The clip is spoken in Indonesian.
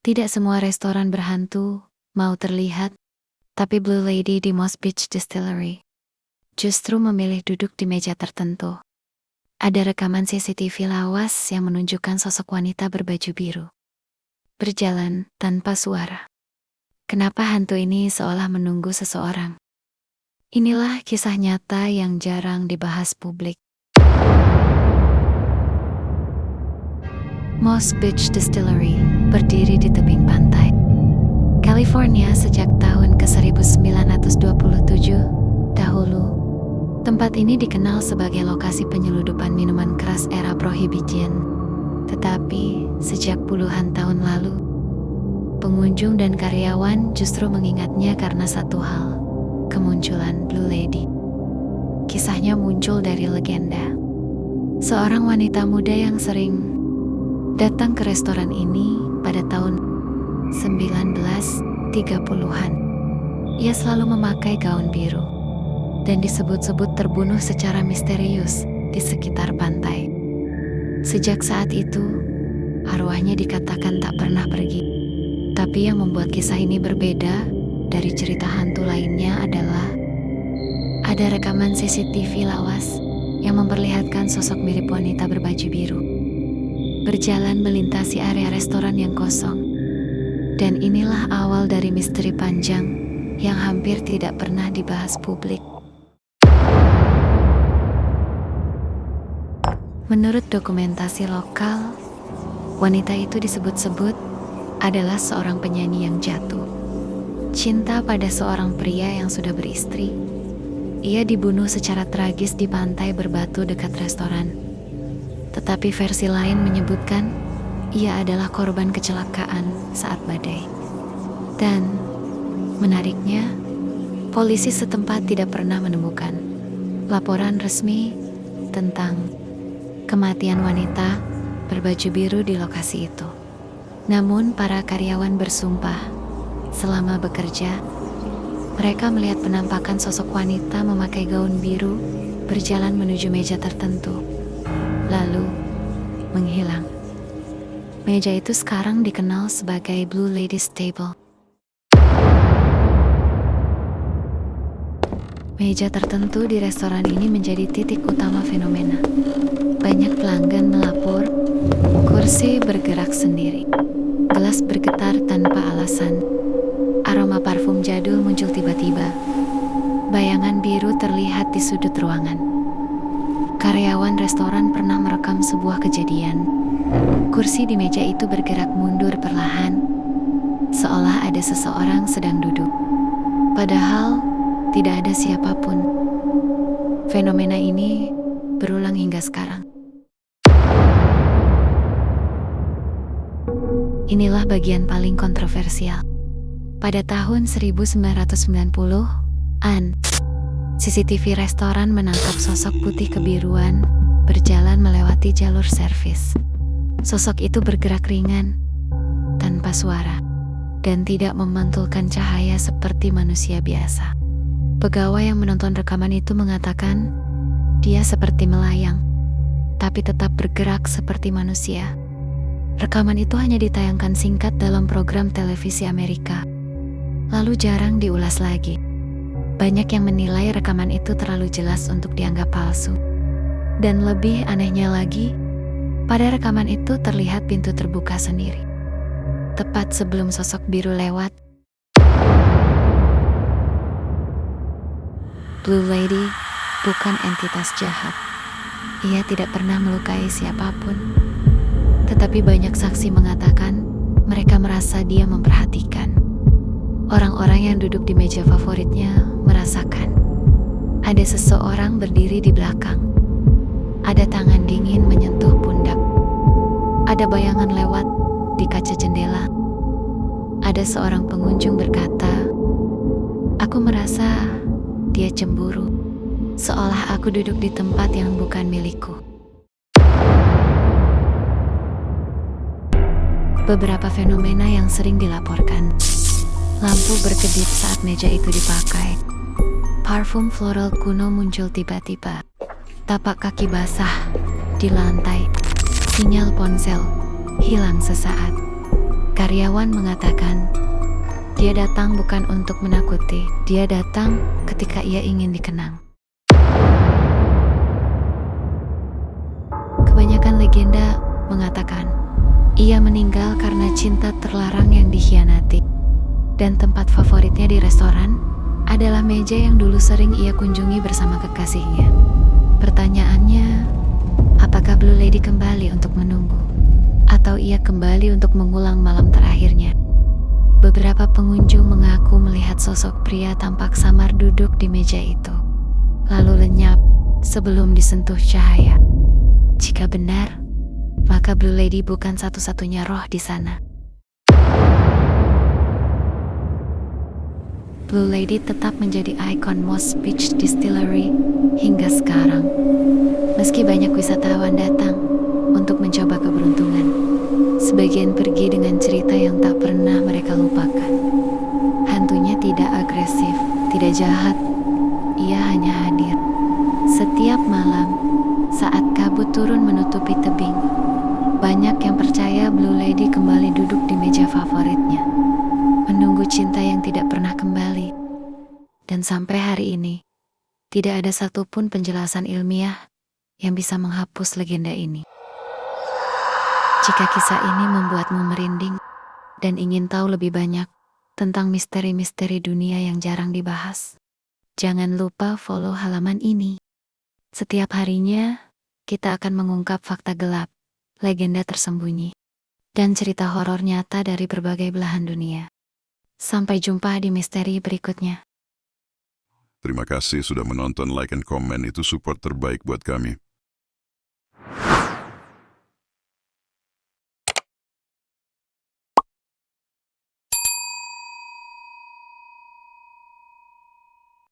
Tidak semua restoran berhantu mau terlihat, tapi Blue Lady di Moss Beach Distillery justru memilih duduk di meja tertentu. Ada rekaman CCTV lawas yang menunjukkan sosok wanita berbaju biru berjalan tanpa suara. Kenapa hantu ini seolah menunggu seseorang? Inilah kisah nyata yang jarang dibahas publik. Moss Beach Distillery berdiri di tebing pantai California sejak tahun ke-1927 dahulu. Tempat ini dikenal sebagai lokasi penyeludupan minuman keras era Prohibition. Tetapi sejak puluhan tahun lalu, pengunjung dan karyawan justru mengingatnya karena satu hal, kemunculan Blue Lady. Kisahnya muncul dari legenda. Seorang wanita muda yang sering datang ke restoran ini pada tahun 1930-an. Ia selalu memakai gaun biru dan disebut-sebut terbunuh secara misterius di sekitar pantai. Sejak saat itu, arwahnya dikatakan tak pernah pergi. Tapi yang membuat kisah ini berbeda dari cerita hantu lainnya adalah ada rekaman CCTV lawas yang memperlihatkan sosok mirip wanita berbaju biru berjalan melintasi area restoran yang kosong. Dan inilah awal dari misteri panjang yang hampir tidak pernah dibahas publik. Menurut dokumentasi lokal, wanita itu disebut-sebut adalah seorang penyanyi yang jatuh cinta pada seorang pria yang sudah beristri. Ia dibunuh secara tragis di pantai berbatu dekat restoran. Tetapi versi lain menyebutkan ia adalah korban kecelakaan saat badai. Dan menariknya, polisi setempat tidak pernah menemukan laporan resmi tentang kematian wanita berbaju biru di lokasi itu. Namun para karyawan bersumpah selama bekerja, mereka melihat penampakan sosok wanita memakai gaun biru berjalan menuju meja tertentu, lalu menghilang. Meja itu sekarang dikenal sebagai Blue Lady's Table. Meja tertentu di restoran ini menjadi titik utama fenomena. Banyak pelanggan melapor, kursi bergerak sendiri, gelas bergetar tanpa alasan, aroma parfum jadul muncul tiba-tiba, bayangan biru terlihat di sudut ruangan. Karyawan restoran pernah merekam sebuah kejadian. Kursi di meja itu bergerak mundur perlahan, seolah ada seseorang sedang duduk. Padahal tidak ada siapapun. Fenomena ini berulang hingga sekarang. Inilah bagian paling kontroversial. Pada tahun 1990-an, CCTV restoran menangkap sosok putih kebiruan berjalan melewati jalur servis. Sosok itu bergerak ringan, tanpa suara, dan tidak memantulkan cahaya seperti manusia biasa. Pegawai yang menonton rekaman itu mengatakan, dia seperti melayang, tapi tetap bergerak seperti manusia. Rekaman itu hanya ditayangkan singkat dalam program televisi Amerika, lalu jarang diulas lagi. Banyak yang menilai rekaman itu terlalu jelas untuk dianggap palsu. Dan lebih anehnya lagi, pada rekaman itu terlihat pintu terbuka sendiri, tepat sebelum sosok biru lewat. Blue Lady bukan entitas jahat. Ia tidak pernah melukai siapapun. Tetapi banyak saksi mengatakan mereka merasa dia memperhatikan. Orang-orang yang duduk di meja favoritnya merasakan ada seseorang berdiri di belakang. Ada tangan dingin menyentuh pundak. Ada bayangan lewat di kaca jendela. Ada seorang pengunjung berkata, "Aku merasa dia cemburu, seolah aku duduk di tempat yang bukan milikku." Beberapa fenomena yang sering dilaporkan. Lampu berkedip saat meja itu dipakai. Parfum floral kuno muncul tiba-tiba. Tapak kaki basah di lantai. Sinyal ponsel hilang sesaat. Karyawan mengatakan, dia datang bukan untuk menakuti, dia datang ketika ia ingin dikenang. Kebanyakan legenda mengatakan, ia meninggal karena cinta terlarang yang dikhianati. Dan tempat favoritnya di restoran adalah meja yang dulu sering ia kunjungi bersama kekasihnya. Pertanyaannya, apakah Blue Lady kembali untuk menunggu? Atau ia kembali untuk mengulang malam terakhirnya? Beberapa pengunjung mengaku melihat sosok pria tampak samar duduk di meja itu, lalu lenyap sebelum disentuh cahaya. Jika benar, maka Blue Lady bukan satu-satunya roh di sana. Blue Lady tetap menjadi ikon Moss Beach Distillery hingga sekarang. Meski banyak wisatawan datang untuk mencoba keberuntungan, sebagian pergi dengan cerita yang tak pernah mereka lupakan. Hantunya tidak agresif, tidak jahat, ia hanya hadir. Setiap malam, saat kabut turun menutupi tebing, banyak yang percaya Blue Lady kembali duduk di meja favoritnya, menunggu cinta yang tidak pernah kembali. Dan sampai hari ini, tidak ada satupun penjelasan ilmiah yang bisa menghapus legenda ini. Jika kisah ini membuatmu merinding dan ingin tahu lebih banyak tentang misteri-misteri dunia yang jarang dibahas, jangan lupa follow halaman ini. Setiap harinya, kita akan mengungkap fakta gelap, legenda tersembunyi, dan cerita horor nyata dari berbagai belahan dunia. Sampai jumpa di misteri berikutnya. Terima kasih sudah menonton, like, and comment, itu support terbaik buat kami.